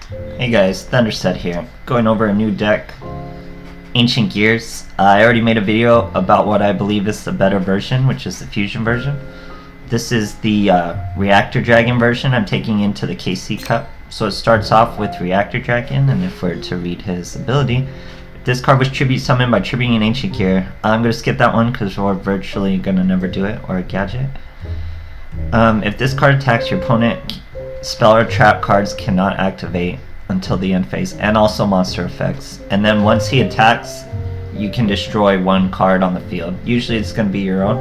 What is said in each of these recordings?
Hey guys, Thunderset here, going over a new deck, Ancient Gears. I already made a video about what I believe is the better version, which is the Fusion version. This is the Reactor Dragon version I'm taking into the KC Cup. So it starts off with Reactor Dragon, and if we're to read his ability, if this card was tribute summoned by tributing an Ancient Gear. I'm going to skip that one because we're virtually going to never do it, or a gadget. If this card attacks your opponent, spell or trap cards cannot activate until the end phase, and also monster effects. And then once he attacks, you can destroy one card on the field. Usually it's going to be your own.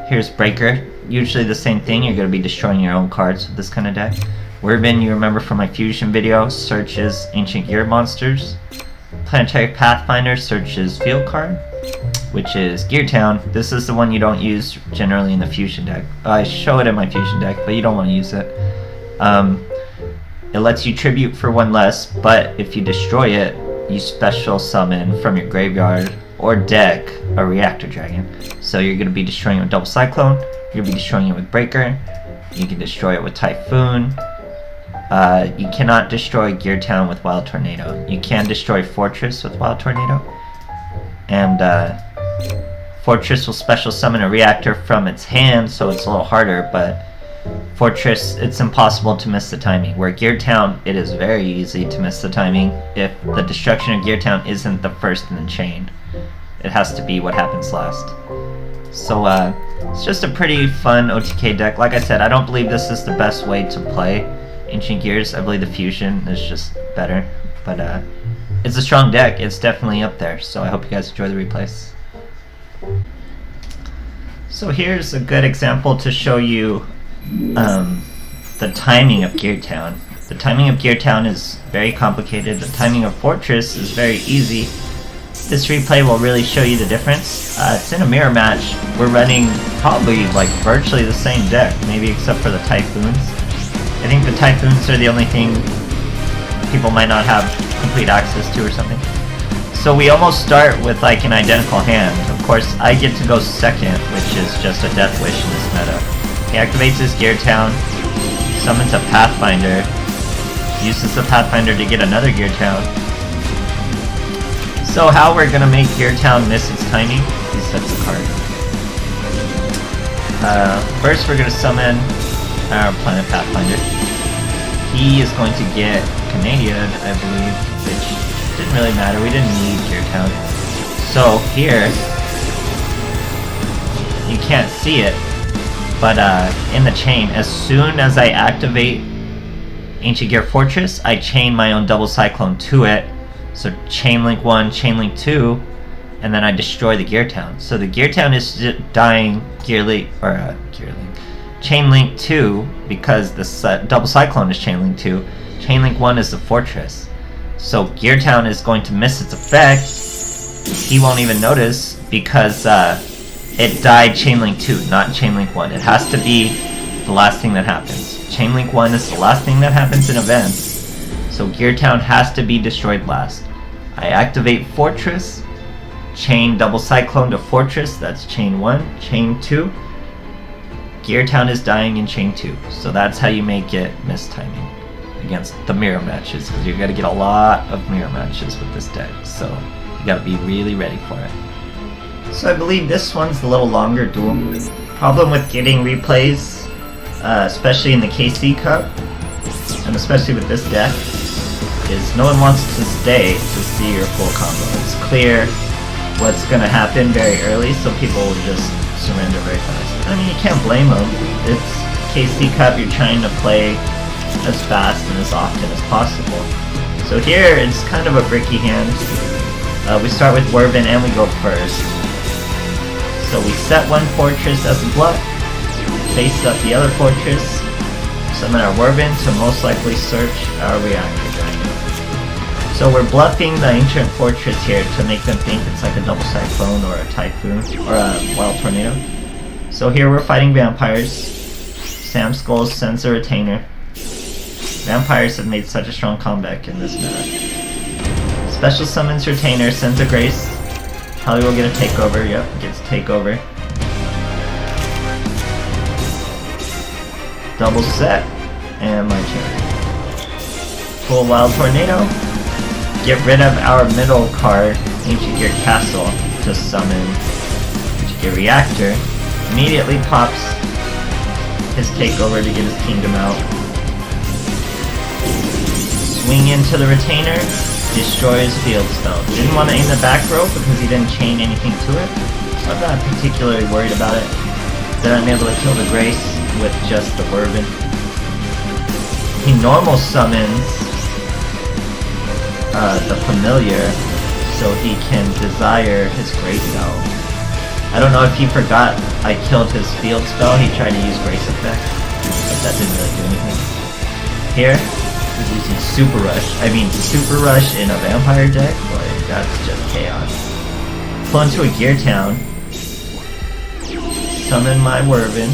Here's Breaker. Usually the same thing, you're going to be destroying your own cards with this kind of deck. Wyvern, you remember from my Fusion video, searches Ancient Gear monsters. Planetary Pathfinder searches field card, which is Gear Town. This is the one you don't use generally in the Fusion deck. I show it in my Fusion deck, but you don't want to use it. It lets you tribute for one less, but if you destroy it, you special summon from your graveyard or deck a Reactor Dragon. So you're going to be destroying it with Double Cyclone, you're going to be destroying it with Breaker, you can destroy it with Typhoon. You cannot destroy Gear Town with Wild Tornado. You can destroy Fortress with Wild Tornado. And Fortress will special summon a Reactor from its hand, so it's a little harder, but Fortress, it's impossible to miss the timing. Where Gear Town, it is very easy to miss the timing if the destruction of Gear Town isn't the first in the chain. It has to be what happens last. So it's just a pretty fun OTK deck. Like I said, I don't believe this is the best way to play Ancient Gears. I believe the Fusion is just better. But it's a strong deck. It's definitely up there. So I hope you guys enjoy the replays. So here's a good example to show you the timing of Gear Town. The timing of Gear Town is very complicated. The timing of Fortress is very easy. This replay will really show you the difference. It's in a mirror match. We're running probably like virtually the same deck, maybe except for the Typhoons. I think the Typhoons are the only thing people might not have complete access to or something. So we almost start with like an identical hand. Of course, I get to go second, which is just a Death Wish in this meta. He activates his Gear Town, summons a Pathfinder, uses the Pathfinder to get another Gear Town. So how we're gonna make Gear Town miss its timing? He sets a card. First we're gonna summon our Planet Pathfinder. He is going to get Canadian, I believe, which didn't really matter. We didn't need Gear Town. So here, you can't see it, but in the chain, as soon as I activate Ancient Gear Fortress, I chain my own Double Cyclone to it. So Chain Link 1, Chain Link 2, and then I destroy the Gear Town. So the Gear Town is dying Chain Link 2 because the Double Cyclone is Chain Link 2. Chain Link 1 is the Fortress. So Gear Town is going to miss its effect. He won't even notice because it died Chain Link 2, not Chain Link 1. It has to be the last thing that happens. Chain Link 1 is the last thing that happens in events. So Gear Town has to be destroyed last. I activate Fortress, chain Double Cyclone to Fortress, that's Chain 1, Chain 2. Gear Town is dying in Chain 2. So that's how you make it miss timing against the mirror matches, because you're going to get a lot of mirror matches with this deck. So you got to be really ready for it. So I believe this one's a little longer duel. Problem with getting replays, especially in the KC Cup, and especially with this deck, is no one wants to stay to see your full combo. It's clear what's going to happen very early, so people will just surrender very fast. I mean, you can't blame them. It's KC Cup, you're trying to play as fast and as often as possible. So here, it's kind of a bricky hand. We start with Wyvern and we go first. So we set one Fortress as a bluff, face up the other Fortress, summon our Wyvern to most likely search our Reactor Dragon. So we're bluffing the Ancient Fortress here to make them think it's like a Double Cyclone or a Typhoon or a Wild Tornado. So here we're fighting Vampires. Sam Skulls sends a Retainer. Vampires have made such a strong comeback in this meta. Special summons Retainer, sends a Grace. Holly will get a Takeover, yep, gets a Takeover. Double set, and my turn. Pull Wild Tornado. Get rid of our middle card, Ancient Gear Castle, to summon Ancient Gear Reactor. Immediately pops his takeover to get his kingdom out. Swing into the retainer, destroys Field Stone. Didn't want to aim the back row because he didn't chain anything to it, so I'm not particularly worried about it. Then I'm able to kill the Grace with just the Werven. He normal summons the Familiar so he can desire his Grace Spell. I don't know if he forgot I killed his field spell. He tried to use Grace Effect, but that didn't really do anything. Here, he's using Super Rush. I mean, Super Rush in a Vampire deck? Like, that's just chaos. Pull into a Gear Town. Summon my Werven.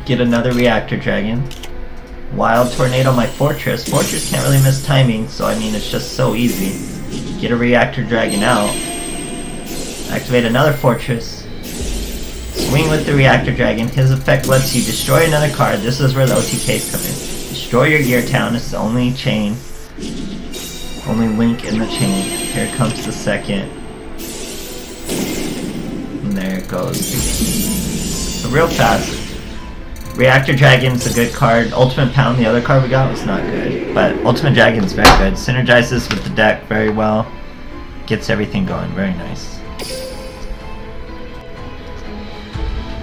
Get another Reactor Dragon. Wild Tornado my Fortress. Fortress can't really miss timing, so I mean, it's just so easy. Get a Reactor Dragon out. Activate another Fortress. Swing with the Reactor Dragon. His effect lets you destroy another card. This is where the OTKs come in. Destroy your Gear Town. It's the only chain. Only link in the chain. Here comes the second. And there it goes. So real fast. Reactor Dragon's a good card. Ultimate Pound, the other card we got, was not good. But Ultimate Dragon's very good. Synergizes with the deck very well. Gets everything going. Very nice.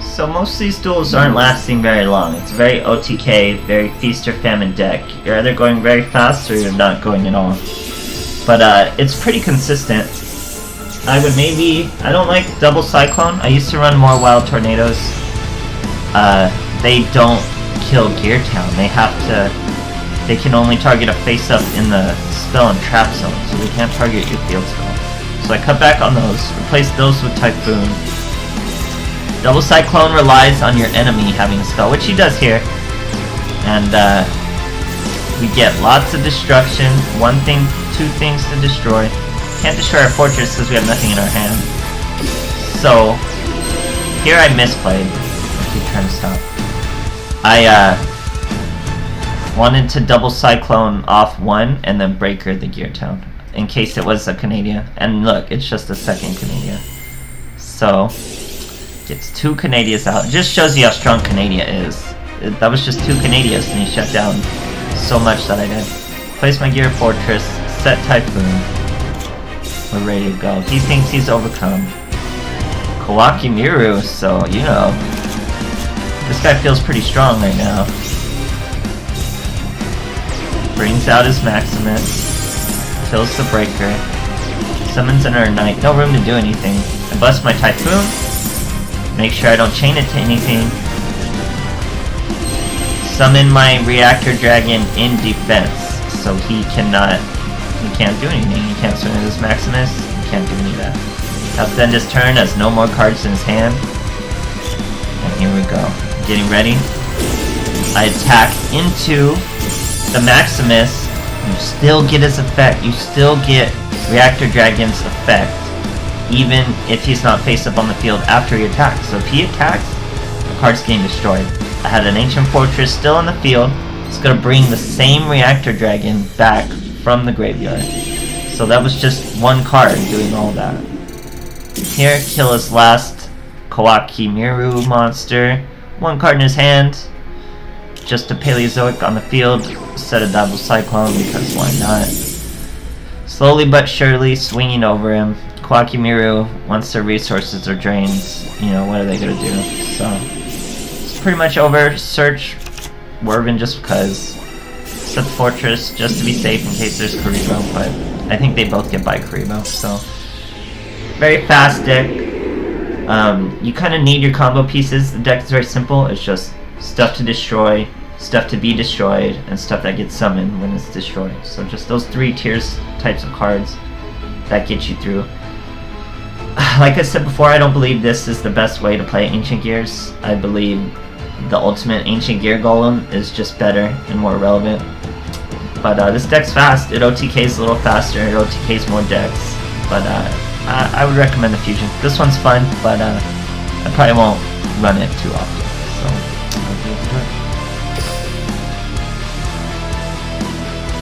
So most of these duels aren't lasting very long. It's very OTK, very Feast or Famine deck. You're either going very fast or you're not going at all. But it's pretty consistent. I don't like Double Cyclone. I used to run more Wild Tornadoes. They don't kill Gear Town. They can only target a face-up in the spell and trap zone, so they can't target your field spell. So I cut back on those, replace those with Typhoon. Double Cyclone relies on your enemy having a spell, which he does here. And we get lots of destruction. Two things to destroy. Can't destroy our fortress because we have nothing in our hand. So here I misplayed. I keep trying to stop. I wanted to Double Cyclone off one and then Breaker the Gear Town in case it was a Canadian. And look, it's just a second Canadian. So gets two Canadians out. It just shows you how strong Canada is. That was just two Canadians and he shut down so much that I did. Place my Gear Fortress, set Typhoon. We're ready to go. He thinks he's overcome. Kawaki Miru, so you know. This guy feels pretty strong right now. Brings out his Maximus. Kills the Breaker. Summons another Knight. No room to do anything. I bust my Typhoon. Make sure I don't chain it to anything. Summon my Reactor Dragon in defense. So he can't do anything. He can't swing with his Maximus. He can't do any of that. Have to end his turn, has no more cards in his hand. And here we go. Getting ready. I attack into the Maximus. You still get his effect. You still get Reactor Dragon's effect, even if he's not face up on the field after he attacks. So if he attacks, the card's getting destroyed. I had an Ancient Fortress still in the field. It's going to bring the same Reactor Dragon back from the graveyard. So that was just one card doing all that. Here, kill his last Kawaki Miru monster. One card in his hand. Just a Paleozoic on the field. Set a Double Cyclone because why not? Slowly but surely swinging over him. Kawaki Miru, once their resources are drained, you know, what are they going to do? So, it's pretty much over. Search Werven just because. Set the Fortress just to be safe in case there's Karibo, but I think they both get by Karibo, so. Very fast deck. You kind of need your combo pieces. The deck is very simple. It's just stuff to destroy, stuff to be destroyed, and stuff that gets summoned when it's destroyed. So just those three types of cards that get you through. Like I said before, I don't believe this is the best way to play Ancient Gears. I believe the ultimate Ancient Gear Golem is just better and more relevant. But this deck's fast. It OTKs a little faster. It OTKs more decks. But I would recommend the Fusion. This one's fun, but I probably won't run it too often.